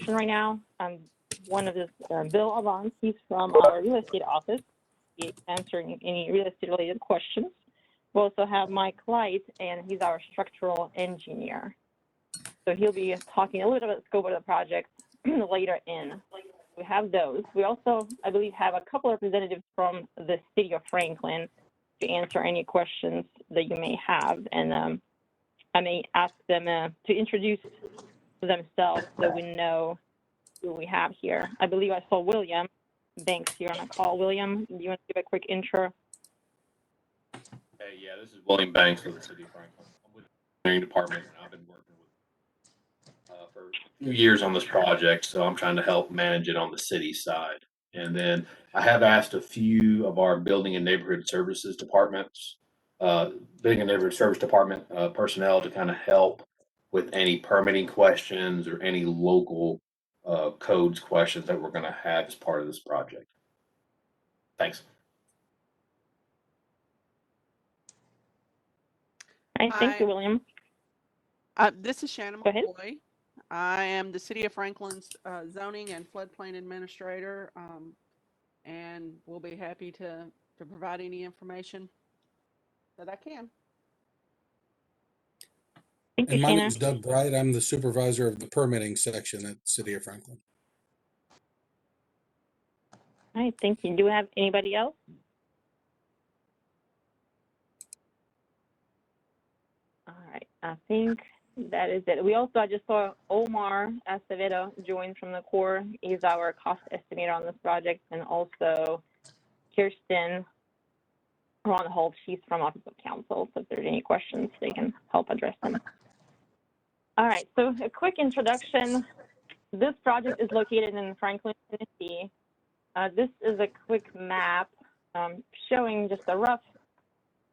introduction right now. One of this, Bill Avance, he's from our real estate office. He's answering any real estate related questions. We also have Mike Light, and he's our structural engineer. So he'll be talking a little bit about the scope of the project later in. We have those. We also, I believe, have a couple of representatives from the city of Franklin to answer any questions that you may have. And I may ask them to introduce themselves so we know who we have here. I believe I saw William Banks here on the call. William, do you want to give a quick intro? Hey, yeah, this is William Banks with the City of Franklin. I'm with the engineering department, and I've been working with for a few years on this project, so I'm trying to help manage it on the city side. And then I have asked a few of our building and neighborhood services departments, building and neighborhood service department personnel to kind of help with any permitting questions or any local codes questions that we're going to have as part of this project. Thanks. All right, thank you, William. This is Shannon Go ahead. McCoy. I am the City of Franklin's zoning and floodplain administrator, and we'll be happy to provide any information that I can. Thank you, And my Shannon. name is Doug Bright. I'm the supervisor of the permitting section at City of Franklin. All right, thank you. Do we have anybody else? All right, I think that is it. We also, I just saw Omar Acevedo join from the Corps. He's our cost estimator on this project, and also Kirsten Ronhold. She's from Office of Counsel, so if there's any questions, they can help address them. All right, so a quick introduction. This project is located in Franklin, Tennessee. This is a quick map showing just a rough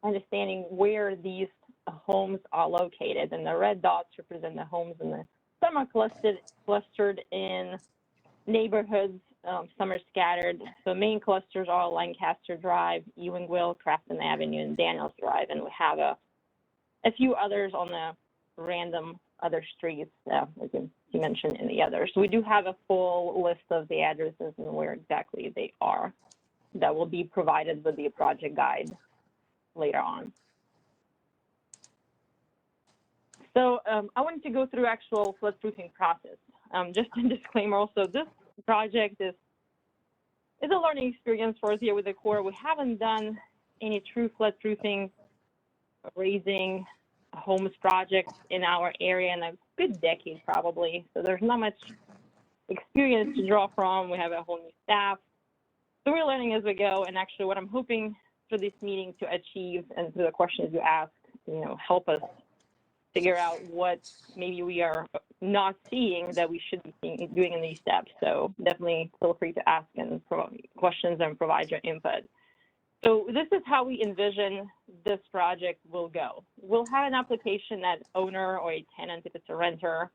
understanding where these homes are located, and the red dots represent the homes, and some are clustered in neighborhoods, some are scattered. So main clusters are Lancaster Drive, Ewingville, Crafton Avenue, and Daniels Drive, and we have a few others on the random other streets, as you mentioned in the others. So we do have a full list of the addresses and where exactly they are that will be provided with the project guide later on. So I wanted to go through actual floodproofing process. Just a disclaimer also, this project is a learning experience for us here with the Corps. We haven't done any true floodproofing, raising homes projects in our area in a good decade probably. So there's not much experience to draw from. We have a whole new staff. So we're learning as we go, and actually what I'm hoping for this meeting to achieve, and through the questions you ask, help us figure out what maybe we are not seeing that we should be doing in these steps. So definitely feel free to ask and provide questions and provide your input. So this is how we envision this project will go. We'll have an application that owner or a tenant, if it's a renter,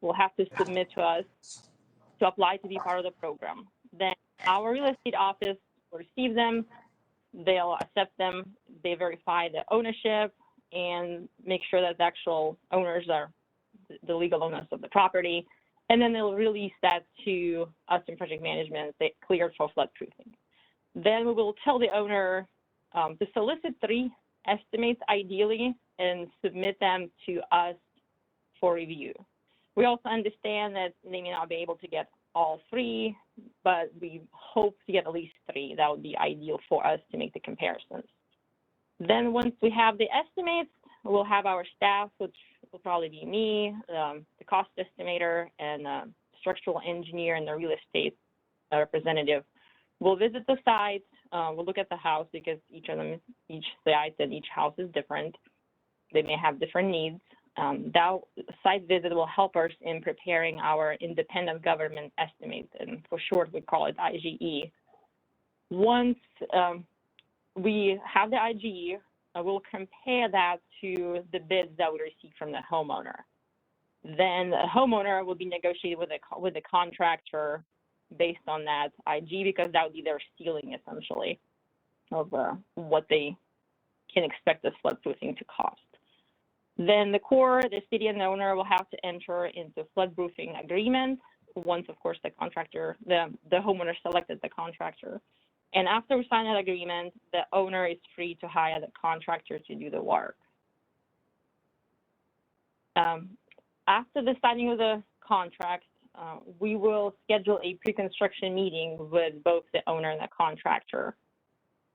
will have to submit to us to apply to be part of the program. Then our real estate office will receive them, they'll accept them, they verify the ownership, and make sure that the actual owners are the legal owners of the property. And then they'll release that to us in project management, they cleared for floodproofing. Then we will tell the owner to solicit 3 estimates ideally and submit them to us for review. We also understand that they may not be able to get all 3, but we hope to get at least 3. That would be ideal for us to make the comparisons. Then once we have the estimates, we'll have our staff, which will probably be me, the cost estimator, and structural engineer, and the real estate representative. We'll visit the site, we'll look at the house because each site and each house is different. They may have different needs. That site visit will help us in preparing our independent government estimates, and for short we call it IGE. Once we have the IGE, we'll compare that to the bids that we receive from the homeowner. Then the homeowner will be negotiated with the contractor based on that IG, because that would be their ceiling essentially of what they can expect this floodproofing to cost. Then the Corps, the city, and the owner will have to enter into floodproofing agreement, once, of course, the contractor, the homeowner selected the contractor. And after we sign that agreement, the owner is free to hire the contractor to do the work. After the signing of the contract, we will schedule a pre-construction meeting with both the owner and the contractor.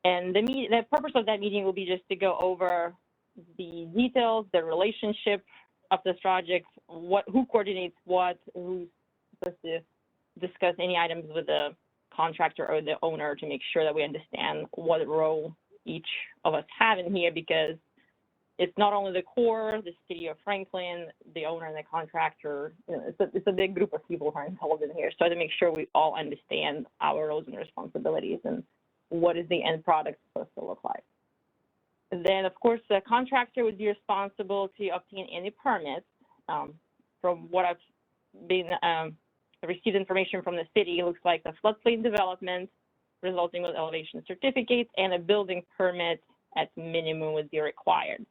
And the purpose of that meeting will be just to go over the details, the relationship of this project, who coordinates what, who's supposed to discuss any items with the contractor or the owner to make sure that we understand what role each of us have in here, because it's not only the Corps, the city of Franklin, the owner and the contractor. You know, it's a big group of people who are involved in here. So to make sure we all understand our roles and responsibilities and what is the end product supposed to look like. And then, of course, the contractor would be responsible to obtain any permits. From what I've been received information from the city, it looks like the floodplain development resulting with elevation certificates and a building permit at minimum would be required.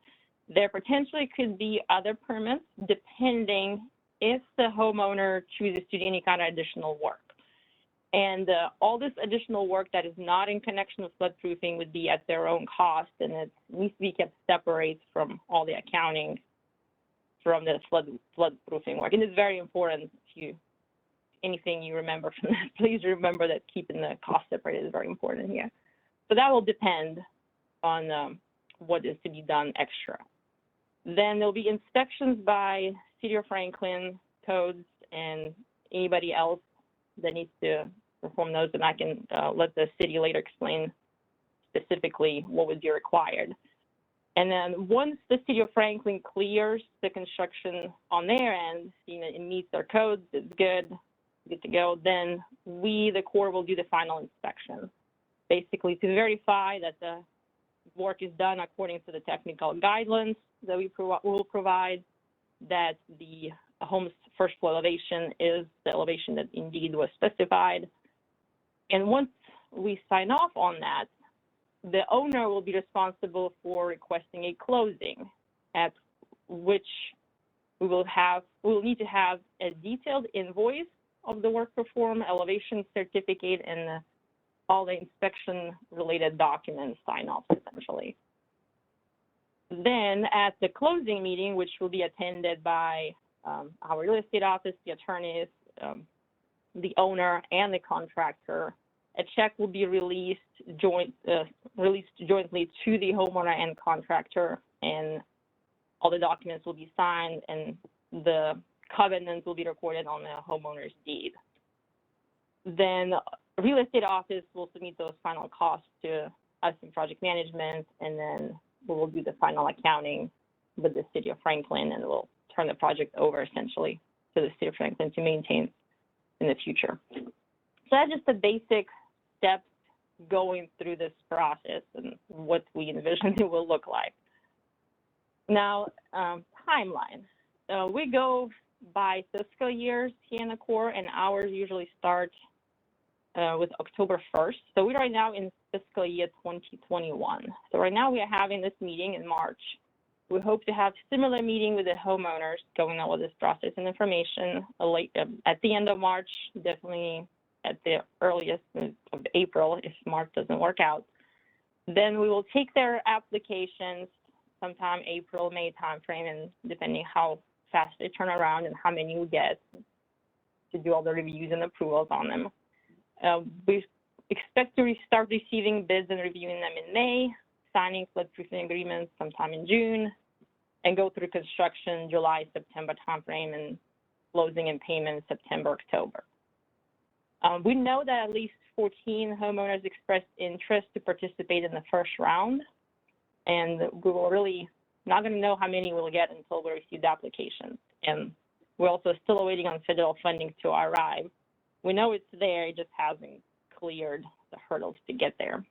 There potentially could be other permits depending if the homeowner chooses to do any kind of additional work. And all this additional work that is not in connection with floodproofing would be at their own cost, and it needs to be kept separate from all the accounting from the floodproofing work. And it's very important, anything you remember from that, please remember that keeping the cost separated is very important here. So that will depend on what is to be done extra. Then there'll be inspections by City of Franklin codes and anybody else that needs to perform those, and I can let the city later explain specifically what would be required. And then once the City of Franklin clears the construction on their end, seeing that it meets their codes, it's good to go, then we, the Corps, will do the final inspection, basically to verify that the work is done according to the technical guidelines that we will provide, that the home's first floor elevation is the elevation that indeed was specified. And once we sign off on that, the owner will be responsible for requesting a closing, at which we will need to have a detailed invoice of the work performed, elevation certificate, and all the inspection-related documents sign off, essentially. Then at the closing meeting, which will be attended by our real estate office, the attorneys, the owner, and the contractor, a check will be released jointly to the homeowner and contractor, and all the documents will be signed, and the covenants will be recorded on the homeowner's deed. Then real estate office will submit those final costs to us in project management, and then we will do the final accounting with the City of Franklin, and we'll turn the project over essentially to the City of Franklin to maintain in the future. So that's just the basic steps going through this process and what we envision it will look like. Now, timeline. We go by fiscal years here in the Corps, and ours usually start with October 1st. So we're right now in fiscal year 2021. So right now we are having this meeting in March. We hope to have similar meeting with the homeowners going on with this process and information at the end of March, definitely at the earliest of April if March doesn't work out. Then we will take their applications sometime April, May timeframe, and depending how fast they turn around and how many we get to do all the reviews and approvals on them. We expect to start receiving bids and reviewing them in May, signing floodproofing agreements sometime in June, and go through construction July, September timeframe, and closing and payment September, October. We know that at least 14 homeowners expressed interest to participate in the first round, and we will really not going to know how many we'll get until we receive the applications. And we're also still waiting on federal funding to arrive. We know it's there, it just hasn't cleared the hurdles to get there.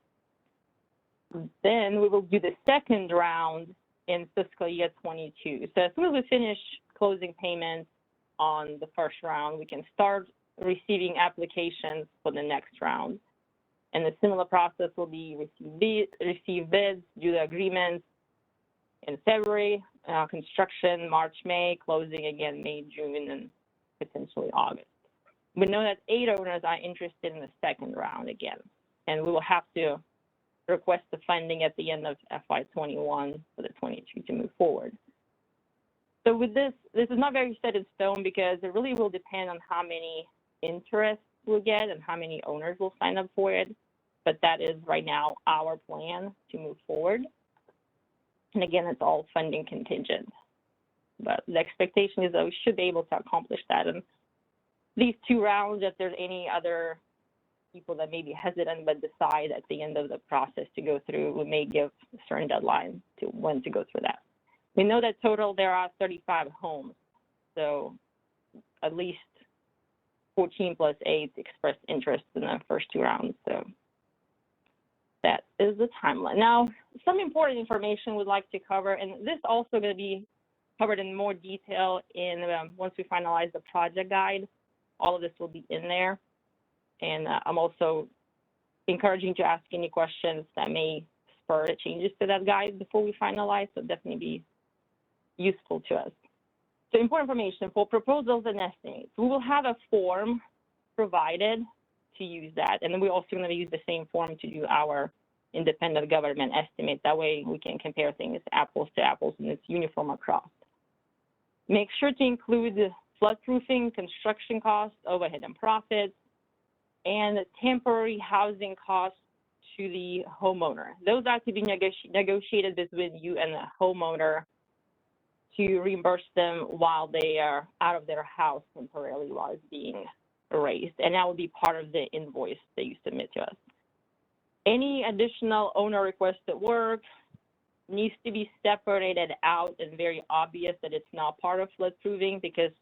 Then we will do the second round in fiscal year 22. So as soon as we finish closing payments on the first round, we can start receiving applications for the next round. And the similar process will be receive bids, do the agreements in February, construction March, May, closing again May, June, and potentially August. We know that 8 owners are interested in the second round again, and we will have to request the funding at the end of FY21 for the 22 to move forward. So with this is not very set in stone because it really will depend on how many interests we'll get and how many owners will sign up for it. But that is right now our plan to move forward. And again, it's all funding contingent. But the expectation is that we should be able to accomplish that in these 2 rounds. If there's any other people that may be hesitant but decide at the end of the process to go through, we may give a certain deadline to when to go through that. We know that total there are 35 homes, so at least 14 plus 8 expressed interest in the first 2 rounds. So that is the timeline. Now, some important information we'd like to cover, and this also going to be covered in more detail in once we finalize the project guide. All of this will be in there. And I'm also encouraging to ask any questions that may spur changes to that guide before we finalize, so definitely be useful to us. So important information for proposals and estimates. We will have a form provided to use that, and then we're also going to use the same form to do our independent government estimate. That way we can compare things apples to apples and it's uniform across. Make sure to include the floodproofing, construction costs, overhead and profits, and temporary housing costs to the homeowner. Those are to be negotiated between you and the homeowner to reimburse them while they are out of their house temporarily while it's being erased. And that will be part of the invoice that you submit to us. Any additional owner requested work needs to be separated out and very obvious that it's not part of floodproofing, because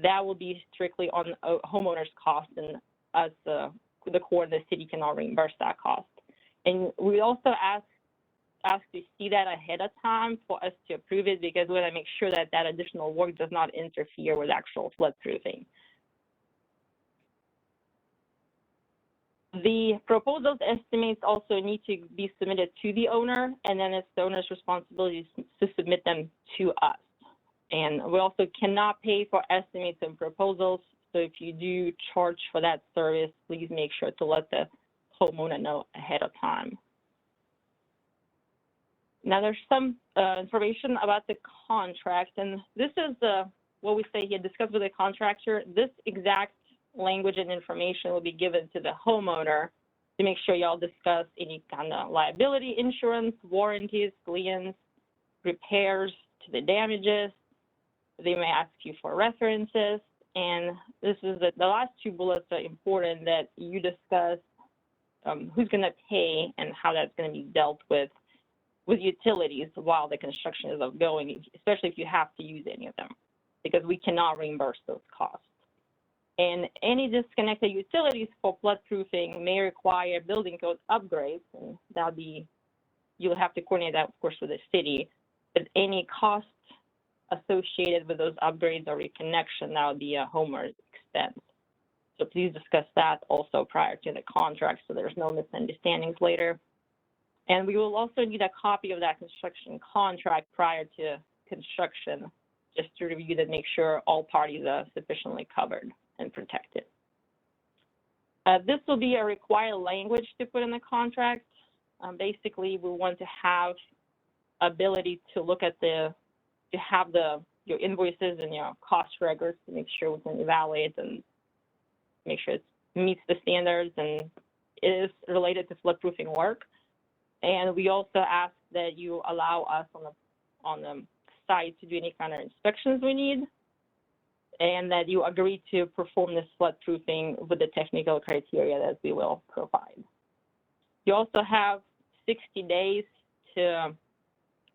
that will be strictly on homeowner's cost, and us, the Corps, the city cannot reimburse that cost. And we also ask to see that ahead of time for us to approve it, because we want to make sure that that additional work does not interfere with actual floodproofing. The proposals estimates also need to be submitted to the owner, and then it's the owner's responsibility to submit them to us. And we also cannot pay for estimates and proposals. So if you do charge for that service, please make sure to let the homeowner know ahead of time. Now there's some information about the contract, and this is what we say here, discuss with the contractor. This exact language and information will be given to the homeowner to make sure y'all discuss any kind of liability insurance, warranties, liens, repairs to the damages. They may ask you for references, and this is the last 2 bullets are important, that you discuss who's going to pay and how that's going to be dealt with utilities while the construction is ongoing, especially if you have to use any of them, because we cannot reimburse those costs. And any disconnected utilities for floodproofing may require building code upgrades, and that'll be, you'll have to coordinate that, of course, with the city. But any costs associated with those upgrades or reconnection, that would be a homeowner's expense. So please discuss that also prior to the contract so there's no misunderstandings later. And we will also need a copy of that construction contract prior to construction, just to review to make sure all parties are sufficiently covered and protected. This will be a required language to put in the contract. Basically, we want to have ability to look at your invoices and your cost records to make sure we can evaluate and make sure it meets the standards and is related to floodproofing work. And we also ask that you allow us on the site to do any kind of inspections we need, and that you agree to perform this floodproofing with the technical criteria that we will provide. You also have 60 days to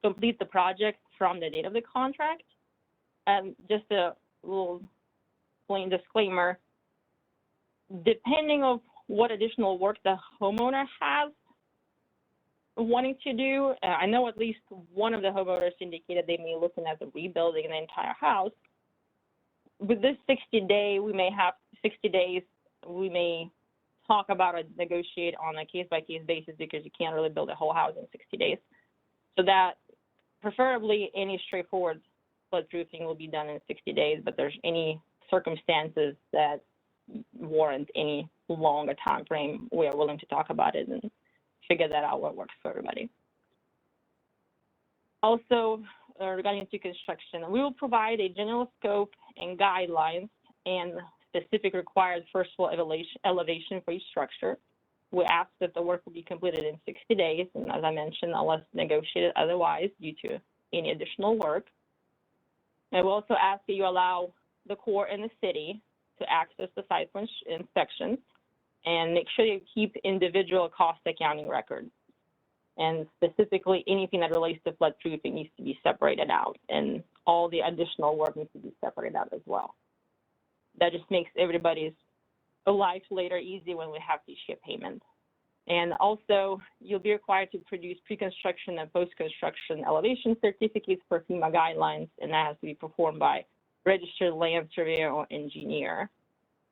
complete the project from the date of the contract. And just a little plain disclaimer, depending on what additional work the homeowner has wanting to do, I know at least one of the homeowners indicated they may be looking at the rebuilding the entire house. With this 60-day, we may have 60 days, we may talk about or negotiate on a case-by-case basis, because you can't really build a whole house in 60 days. So that preferably any straightforward floodproofing will be done in 60 days, but there's any circumstances that warrant any longer time frame, we are willing to talk about it and figure that out what works for everybody. Also, regarding to construction, we will provide a general scope and guidelines and specific required first floor elevation for each structure. We ask that the work will be completed in 60 days, and as I mentioned, unless negotiated otherwise due to any additional work. And we also ask that you allow the Corps and the city to access the site for inspections and make sure you keep individual cost accounting records. And specifically, anything that relates to floodproofing needs to be separated out, and all the additional work needs to be separated out as well. That just makes everybody's life later easy when we have to issue a payment. And also, you'll be required to produce pre-construction and post-construction elevation certificates per FEMA guidelines, and that has to be performed by registered land surveyor or engineer.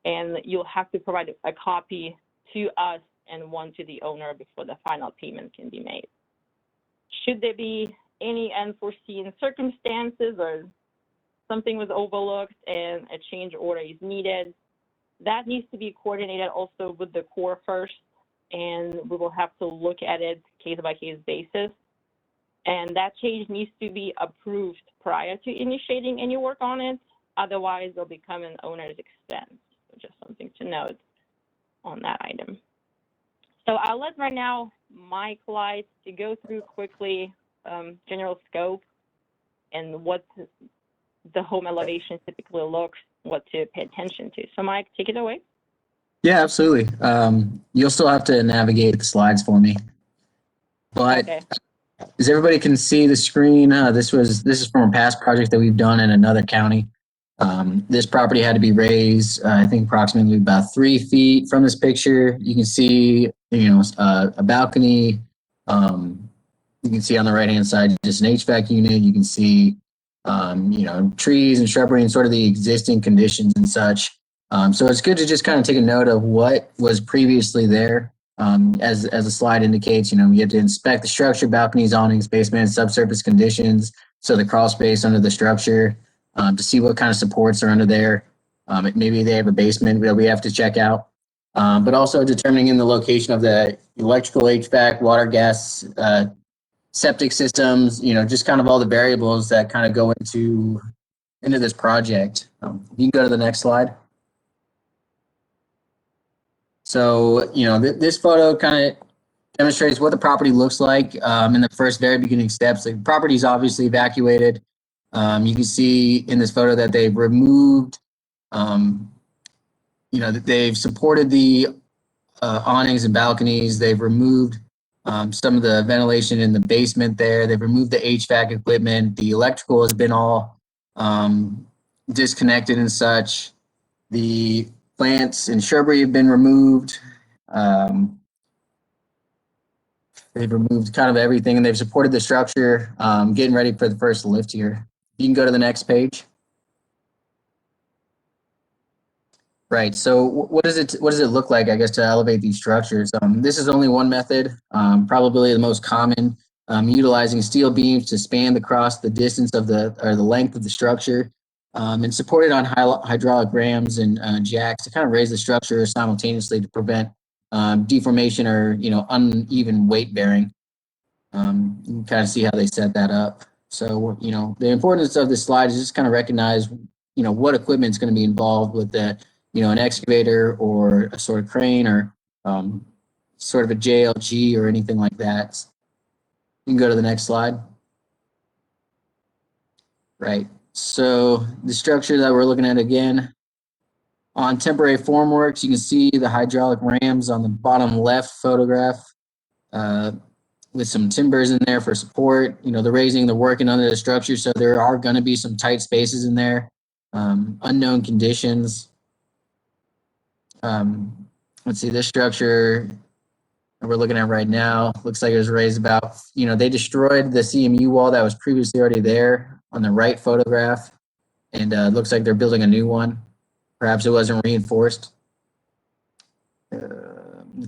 And you'll have to provide a copy to us and one to the owner before the final payment can be made. Should there be any unforeseen circumstances or something was overlooked and a change order is needed, that needs to be coordinated also with the Corps first, and we will have to look at it case-by-case basis. And that change needs to be approved prior to initiating any work on it. Otherwise, it'll become an owner's expense. So just something to note on that item. So I'll let right now Mike Light to go through quickly general scope and what the home elevation typically looks, what to pay attention to. So Mike, take it away. Yeah, absolutely. You'll still have to navigate the slides for me. But Okay. as everybody can see the screen, this is from a past project that we've done in another county. This property had to be raised, I think approximately about 3 feet from this picture. You can see, a balcony. You can see on the right-hand side, just an HVAC unit. You can see, trees and shrubbery and sort of the existing conditions and such. So it's good to just kind of take a note of what was previously there. As the slide indicates, you have to inspect the structure, balconies, awnings, basement, subsurface conditions. So the crawl space under the structure, to see what kind of supports are under there. Maybe they have a basement that we have to check out. But also determining in the location of the electrical, HVAC, water, gas, septic systems, just kind of all the variables that kind of go into this project. You can go to the next slide. So, this photo kind of demonstrates what the property looks like in the first very beginning steps. The property is obviously evacuated. You can see in this photo that they've removed, that they've supported the awnings and balconies. They've removed some of the ventilation in the basement there. They've removed the HVAC equipment. The electrical has been all disconnected and such. The plants and shrubbery have been removed. They've removed kind of everything, and they've supported the structure, getting ready for the first lift here. You can go to the next page. Right. So what does it look like, I guess, to elevate these structures? This is only one method, probably the most common, utilizing steel beams to span across the distance of the length of the structure, and supported on hydraulic rams and jacks to kind of raise the structure simultaneously to prevent deformation or uneven weight bearing. You can kind of see how they set that up. So the importance of this slide is just kind of recognize what equipment is going to be involved with the an excavator or a sort of crane or sort of a JLG or anything like that. You can go to the next slide. Right. So the structure that we're looking at again, on temporary formworks, you can see the hydraulic rams on the bottom left photograph with some timbers in there for support. They're raising, they're working under the structure, so there are going to be some tight spaces in there, unknown conditions. Let's see, this structure that we're looking at right now looks like it was raised about, they destroyed the CMU wall that was previously already there on the right photograph, and it looks like they're building a new one. Perhaps it wasn't reinforced. If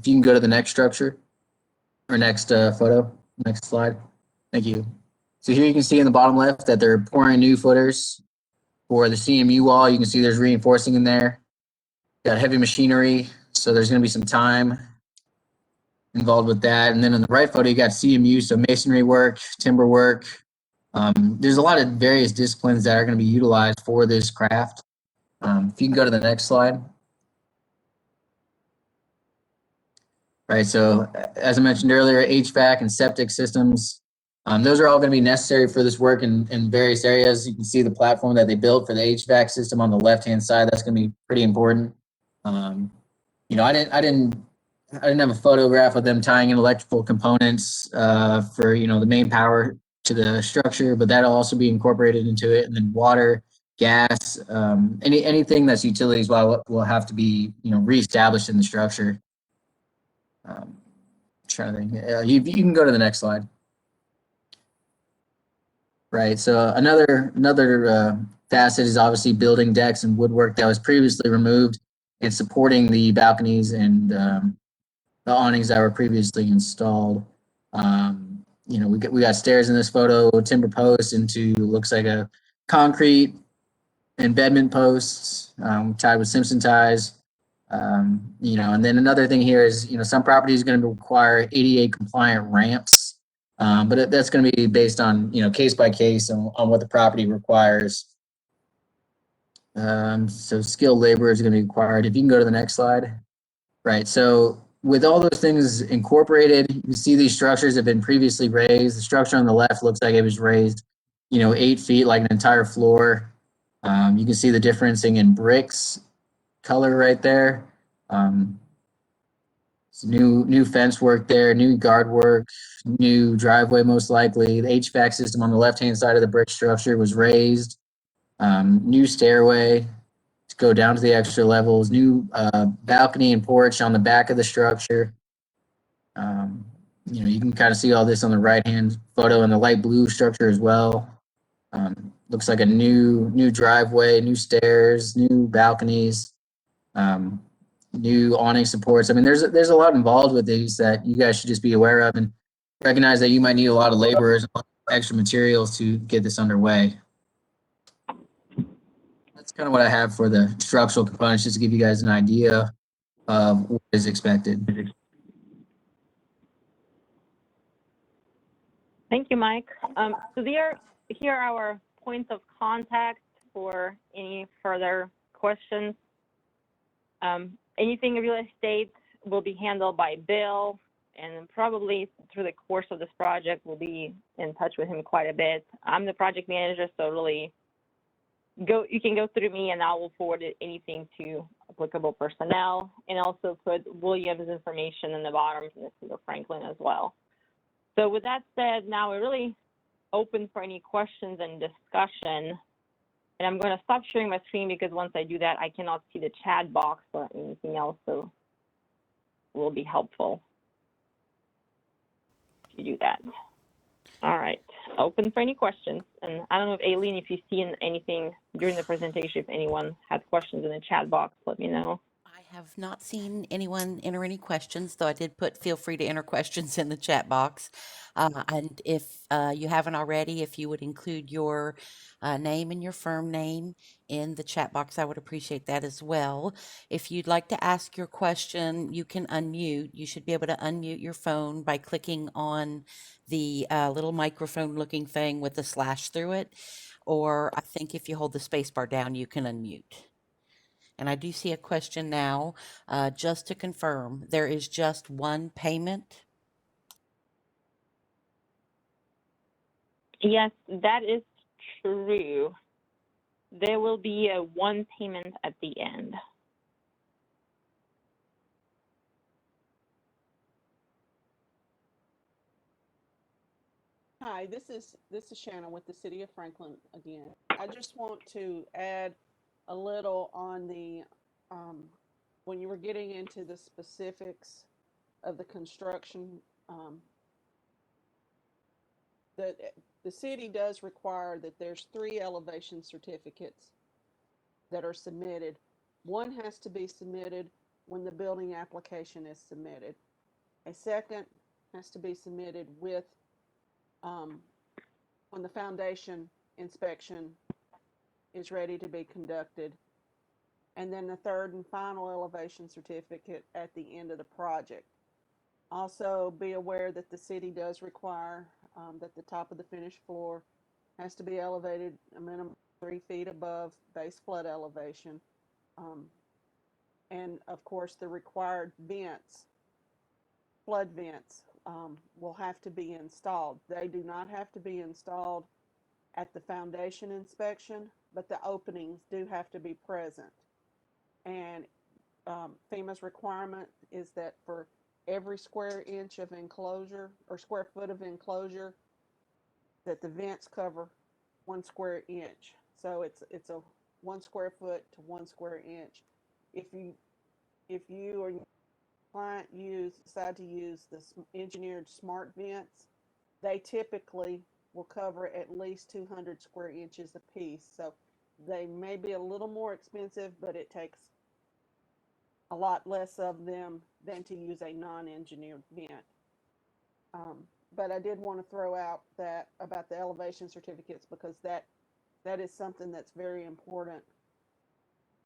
you can go to the next structure or next photo, next slide. Thank you. So here you can see in the bottom left that they're pouring new footers for the CMU wall. You can see there's reinforcing in there. Got heavy machinery, so there's going to be some time involved with that. And then in the right photo, you got CMU, so masonry work, timber work. There's a lot of various disciplines that are going to be utilized for this craft. If you can go to the next slide. Right, so as I mentioned earlier, HVAC and septic systems, those are all going to be necessary for this work in various areas. You can see the platform that they built for the HVAC system on the left-hand side. That's going to be pretty important. You know, I didn't have a photograph of them tying in electrical components for, you know, the main power to the structure, but that'll also be incorporated into it. And then water, gas, anything that's utilities will have to be, you know, reestablished in the structure. Trying to think. You can go to the next slide. Right. So another facet is obviously building decks and woodwork that was previously removed and supporting the balconies and the awnings that were previously installed. You know, we got stairs in this photo, timber posts into looks like a concrete embedment posts tied with Simpson ties. You know, and then another thing here is, you know, some properties going to require ADA compliant ramps, but that's going to be based on, you know, case by case on what the property requires. So skilled labor is going to be required. If you can go to the next slide. Right. So with all those things incorporated, you see these structures have been previously raised. The structure on the left looks like it was raised, you know, 8 feet, like an entire floor. You can see the differencing in bricks color right there. New fence work there, new guard work, new driveway most likely. The HVAC system on the left-hand side of the brick structure was raised. New stairway to go down to the extra levels, new balcony and porch on the back of the structure. You know, you can kind of see all this on the right-hand photo in the light blue structure as well. Looks like a new driveway, new stairs, new balconies, new awning supports. I mean, there's a lot involved with these that you guys should just be aware of and recognize that you might need a lot of laborers and extra materials to get this underway. That's kind of what I have for the structural components, just to give you guys an idea of what is expected. Thank you, Mike. So here are our points of contact for any further questions. Anything real estate will be handled by Bill, and probably through the course of this project, we'll be in touch with him quite a bit. I'm the project manager, so really you can go through me and I will forward anything to applicable personnel, and also put William's information in the bottom from the city of Franklin as well. So with that said, now we're really open for any questions and discussion. And I'm going to stop sharing my screen because once I do that, I cannot see the chat box or anything else, so it will be helpful to do that. All right, open for any questions. And I don't know if Aileen, if you've seen anything during the presentation, if anyone had questions in the chat box, let me know. I have not seen anyone enter any questions, though I did put feel free to enter questions in the chat box. And if you haven't already, if you would include your name and your firm name in the chat box, I would appreciate that as well. If you'd like to ask your question, you can unmute. You should be able to unmute your phone by clicking on the little microphone looking thing with the slash through it. Or I think if you hold the space bar down, you can unmute. And I do see a question now. Just to confirm, there is just one payment? Yes, that is true. There will be a one payment at the end. Hi, this is Shannon with the City of Franklin again. I just want to add a little on the when you were getting into the specifics of the construction. That the city does require that there's 3 elevation certificates that are submitted. One has to be submitted when the building application is submitted. A second has to be submitted with when the foundation inspection is ready to be conducted. and then the third and final elevation certificate at the end of the project. Also, be aware that the city does require that the top of the finished floor has to be elevated a minimum 3 feet above base flood elevation. And of course, the required vents, flood vents, will have to be installed. They do not have to be installed at the foundation inspection, but the openings do have to be present. And FEMA's requirement is that for every square inch of enclosure or square foot of enclosure, that the vents cover 1 square inch. So it's a 1 square foot to 1 square inch. If you or your client decide to use the engineered smart vents, they typically will cover at least 200 square inches a piece. So they may be a little more expensive, but it takes a lot less of them than to use a non-engineered vent. But I did want to throw out that about the elevation certificates, because that is something that's very important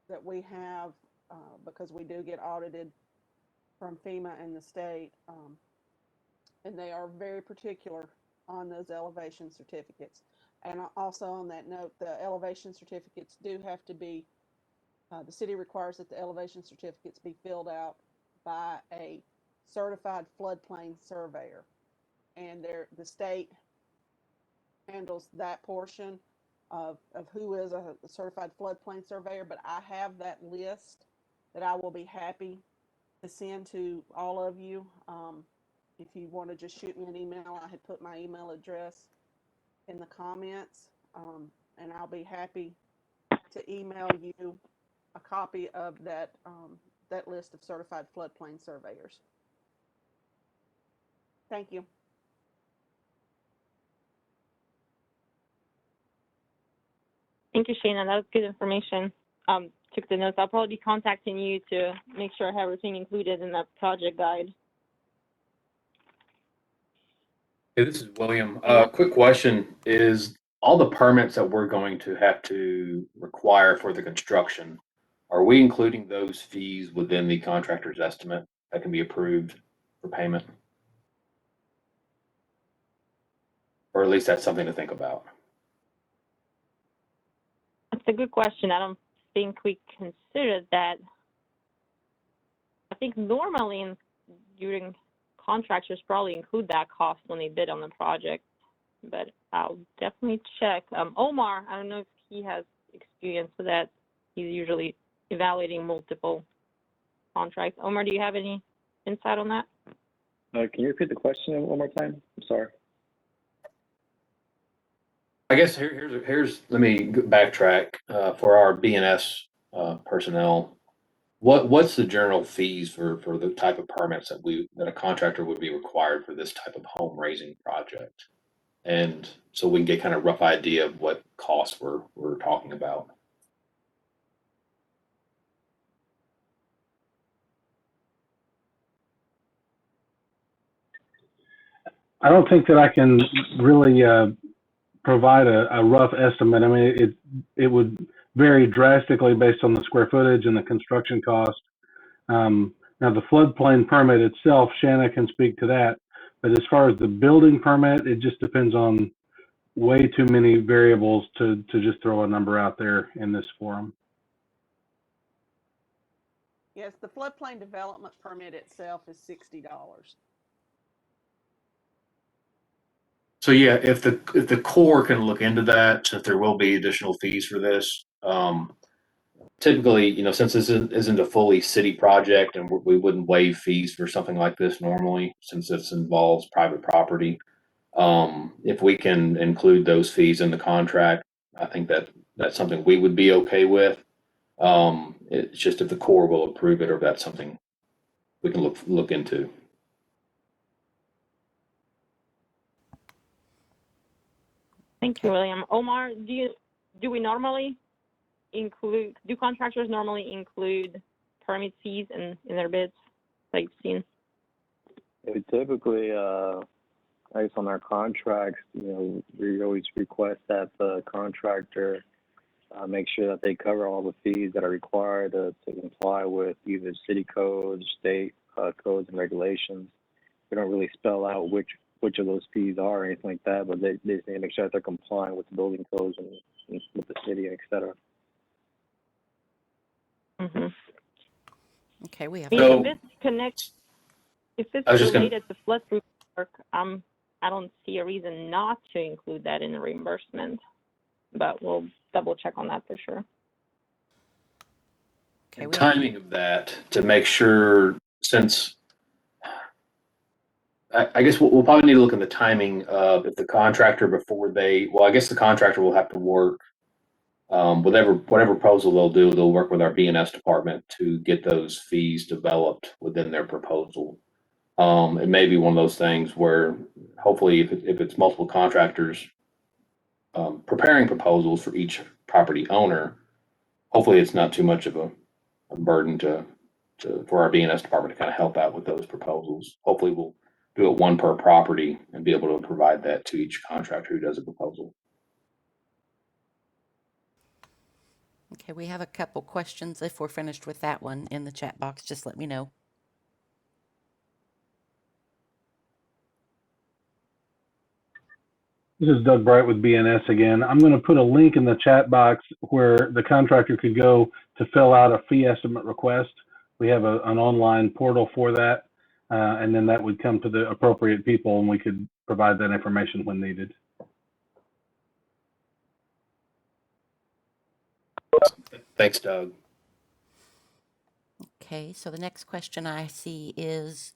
that we have, because we do get audited from FEMA and the state, and they are very particular on those elevation certificates. And also on that note, the elevation certificates do have to be, the city requires that the elevation certificates be filled out by a certified floodplain surveyor. And the state handles that portion of who is a certified floodplain surveyor, but I have that list that I will be happy to send to all of you. If you want to just shoot me an email, I had put my email address in the comments, and I'll be happy to email you a copy of that list of certified floodplain surveyors. Thank you. Thank you, Shana. That was good information. Took the notes. I'll probably be contacting you to make sure I have everything included in that project guide. Hey, this is William. Quick question is, all the permits that we're going to have to require for the construction, are we including those fees within the contractor's estimate that can be approved for payment? Or at least that's something to think about. That's a good question. I don't think we considered that. I think normally during contractors probably include that cost when they bid on the project, but I'll definitely check. Omar, I don't know if he has experience with that. He's usually evaluating multiple contracts. Omar, do you have any insight on that? Can you repeat the question one more time? I'm sorry. I guess here's let me backtrack for our BNS personnel. What's the general fees for the type of permits that a contractor would be required for this type of home raising project? And so we can get kind of rough idea of what costs we're talking about. I don't think that I can really provide a rough estimate. I mean, it would vary drastically based on the square footage and the construction cost. Now, the floodplain permit itself, Shanna can speak to that. But as far as the building permit, it just depends on way too many variables to just throw a number out there in this forum. Yes, the floodplain development permit itself is $60. So yeah, if the Corps can look into that, since there will be additional fees for this, typically, since this isn't a fully city project and we wouldn't waive fees for something like this normally, since this involves private property. If we can include those fees in the contract, I think that's something we would be okay with. It's just if the Corps will approve it, or if that's something we can look into. Thank you, William. Omar, do contractors normally include permit fees in their bids that you've seen? We typically, I guess on our contracts, we always request that the contractor make sure that they cover all the fees that are required to comply with either city codes, state codes and regulations. We don't really spell out which of those fees are or anything like that, but they just need to make sure that they're complying with the building codes and with the city, et cetera. Mm-hmm. Okay, we have. So- If it's I was just gonna- related to flood-proof work, I don't see a reason not to include that in the reimbursement, but we'll double check on that for sure. Okay, And we have. timing of that to make sure, since I guess we'll probably need to look at the timing of if the contractor I guess the contractor will have to work, whatever proposal they'll do, they'll work with our BNS department to get those fees developed within their proposal. It may be one of those things where hopefully if it's multiple contractors preparing proposals for each property owner, hopefully it's not too much of a burden for our BNS department to kind of help out with those proposals. Hopefully we'll do it one per property and be able to provide that to each contractor who does a proposal. Okay, we have a couple questions. If we're finished with that one in the chat box, just let me know. This is Doug Bright with BNS again. I'm going to put a link in the chat box where the contractor could go to fill out a fee estimate request. We have an online portal for that, and then that would come to the appropriate people, and we could provide that information when needed. Thanks, Doug. Okay, so the next question I see is,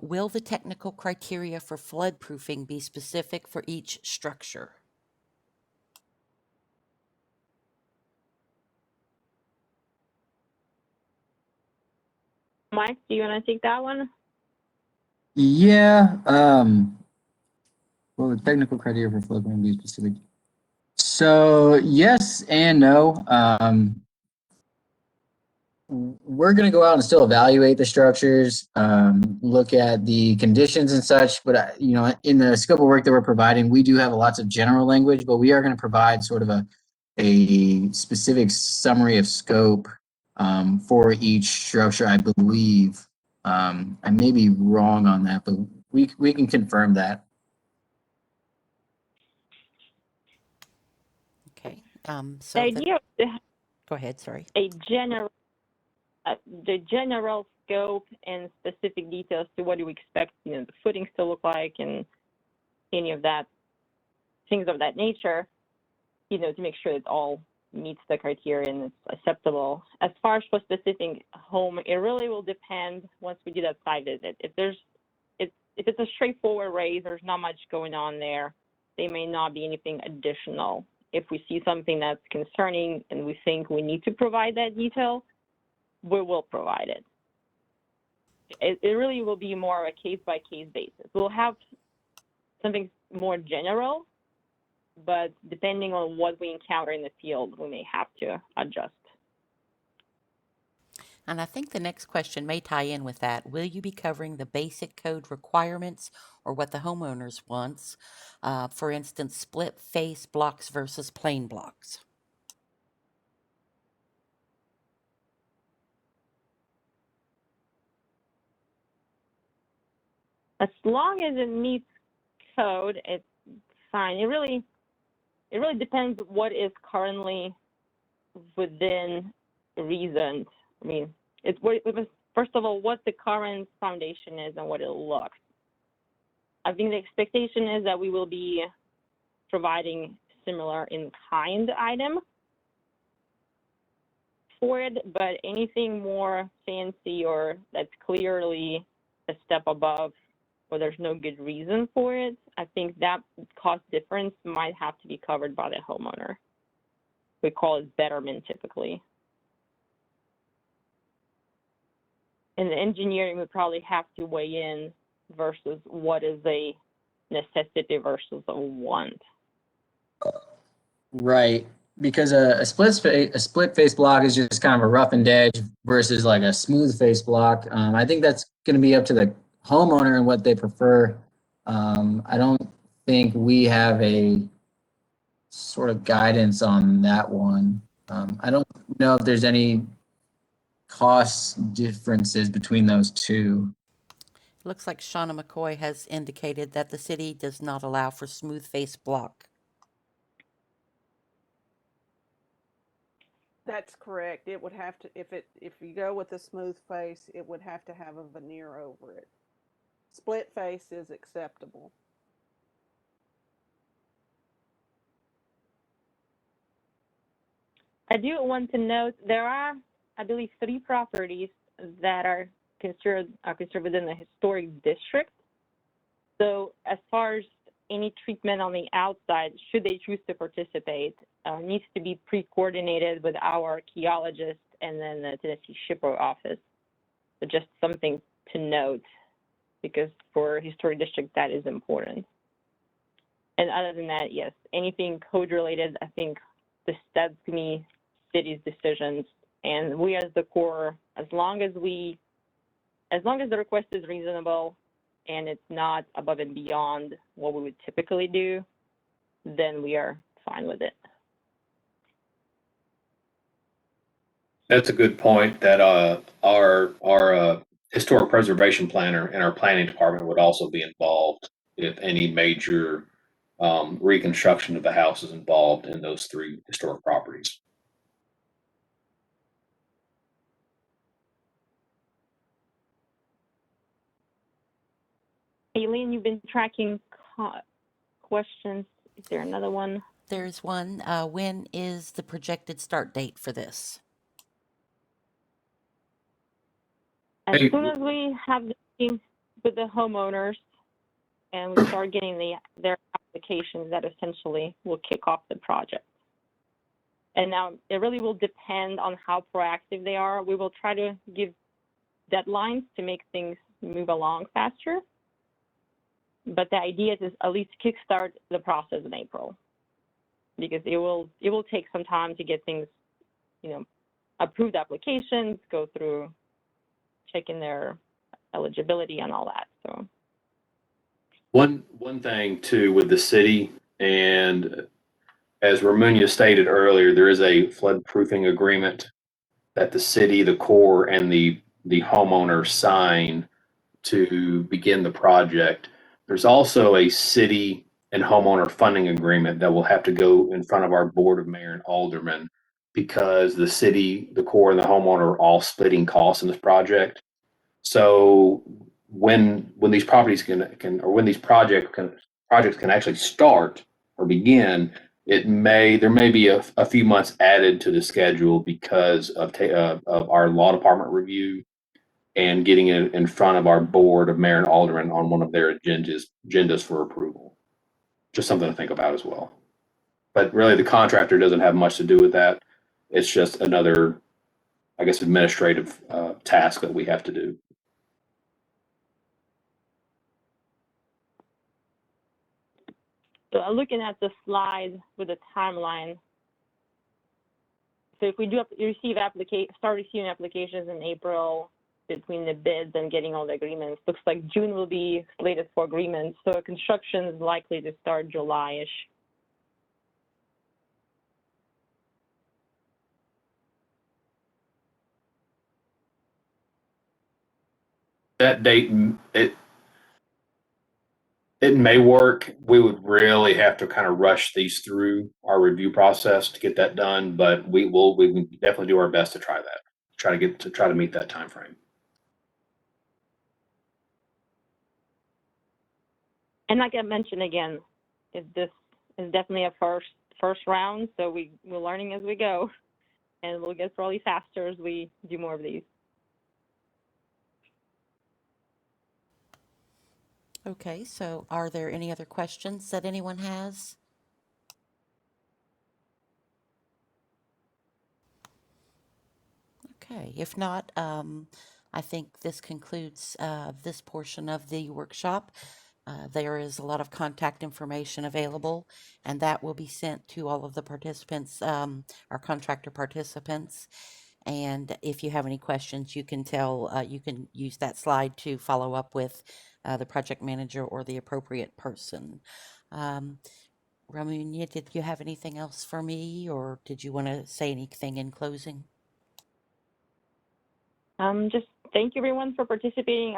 will the technical criteria for flood proofing be specific for each structure? Mike, do you want to take that one? Yeah. Well, the technical criteria for flood plan be specific. So yes and no. We're going to go out and still evaluate the structures, look at the conditions and such. But in the scope of work that we're providing, we do have lots of general language, but we are going to provide sort of a specific summary of scope for each structure, I believe. I may be wrong on that, but we can confirm that. Okay, The so idea of go ahead, sorry. the general scope and specific details to what you expect, the footings to look like and any of that, things of that nature, to make sure it all meets the criteria and it's acceptable. As far as for specific home, it really will depend once we do that site visit. If it's a straightforward raise, there's not much going on there. There may not be anything additional. If we see something that's concerning and we think we need to provide that detail, we will provide it. It really will be more of a case-by-case basis. We'll have something more general, but depending on what we encounter in the field, we may have to adjust. And I think the next question may tie in with that. Will you be covering the basic code requirements or what the homeowners wants? For instance, split face blocks versus plain blocks. As long as it meets code, it's fine. It really depends what is currently within reason. I mean, first of all, what the current foundation is and what it looks. I think the expectation is that we will be providing similar in kind item for it, but anything more fancy or that's clearly a step above or there's no good reason for it, I think that cost difference might have to be covered by the homeowner. We call it betterment typically. And the engineering would probably have to weigh in versus what is a necessity versus a want. Right, because a split face block is just kind of a roughened edge versus like a smooth face block. I think that's going to be up to the homeowner and what they prefer. I don't think we have a sort of guidance on that one. I don't know if there's any cost differences between those two. Looks like Shauna McCoy has indicated that the city does not allow for smooth face block. That's correct. It would have to, if you go with a smooth face, it would have to have a veneer over it. Split face is acceptable. I do want to note there are, I believe, 3 properties that are considered within the historic district. So as far as any treatment on the outside, should they choose to participate, needs to be pre-coordinated with our archaeologist and then the Tennessee SHPO office. So just something to note, because for historic district that is important. And other than that, yes, anything code related, I think that's to me city's decisions, and we as the Corps, as long as the request is reasonable and it's not above and beyond what we would typically do, then we are fine with it. That's a good point, that our historic preservation planner and our planning department would also be involved if any major reconstruction of the house is involved in those 3 historic properties. Aileen, you've been tracking questions. Is there another one? There's one. When is the projected start date for this? As Hey, soon as we have the meeting with the homeowners and we start getting their applications, that essentially will kick off the project. And now it really will depend on how proactive they are. We will try to give deadlines to make things move along faster. But the idea is at least kickstart the process in April, because it will take some time to get things, approved applications, go through checking their eligibility and all that. So one thing too with the city, and as Ramunia stated earlier, there is a flood proofing agreement that the city, the Corps, and the homeowner sign to begin the project. There's also a city and homeowner funding agreement that will have to go in front of our board of mayor and aldermen, because the city, the Corps, and the homeowner are all splitting costs in this project. So when these properties when these projects can actually start or begin, there may be a few months added to the schedule because of our law department review and getting it in front of our board of mayor and aldermen on one of their agendas for approval. Just something to think about as well. But really, the contractor doesn't have much to do with that. It's just another, I guess, administrative task that we have to do. So looking at the slide with the timeline, so if we start receiving applications in April between the bids and getting all the agreements, looks like June will be slated for agreements. So construction is likely to start July-ish. That date, it may work. We would really have to kind of rush these through our review process to get that done, but we can definitely do our best to try that. Try to meet that time frame. And like I mentioned again, this is definitely a first round, so we're learning as we go, and we'll get probably faster as we do more of these. Okay, so are there any other questions that anyone has? Okay, if not, I think this concludes this portion of the workshop. There is a lot of contact information available, and that will be sent to all of the participants, our contractor participants. And if you have any questions, you can use that slide to follow up with the project manager or the appropriate person. Ramunya, did you have anything else for me, or did you want to say anything in closing? Just thank you everyone for participating.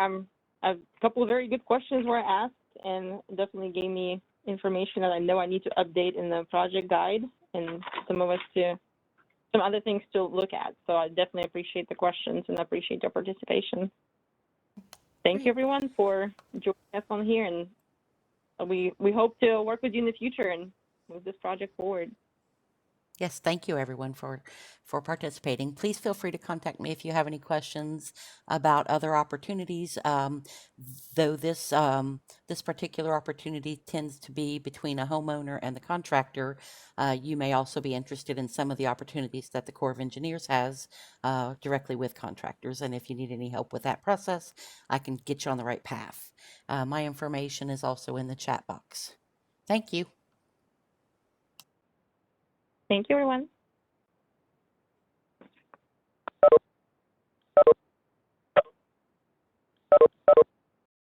A couple of very good questions were asked and definitely gave me information that I know I need to update in the project guide and some other things to look at. So I definitely appreciate the questions and appreciate your participation. Thank you everyone for joining us on here, and we hope to work with you in the future and move this project forward. Yes, thank you everyone for participating. Please feel free to contact me if you have any questions about other opportunities. Though this particular opportunity tends to be between a homeowner and the contractor, you may also be interested in some of the opportunities that the Corps of Engineers has directly with contractors. And if you need any help with that process, I can get you on the right path. My information is also in the chat box. Thank you. Thank you everyone.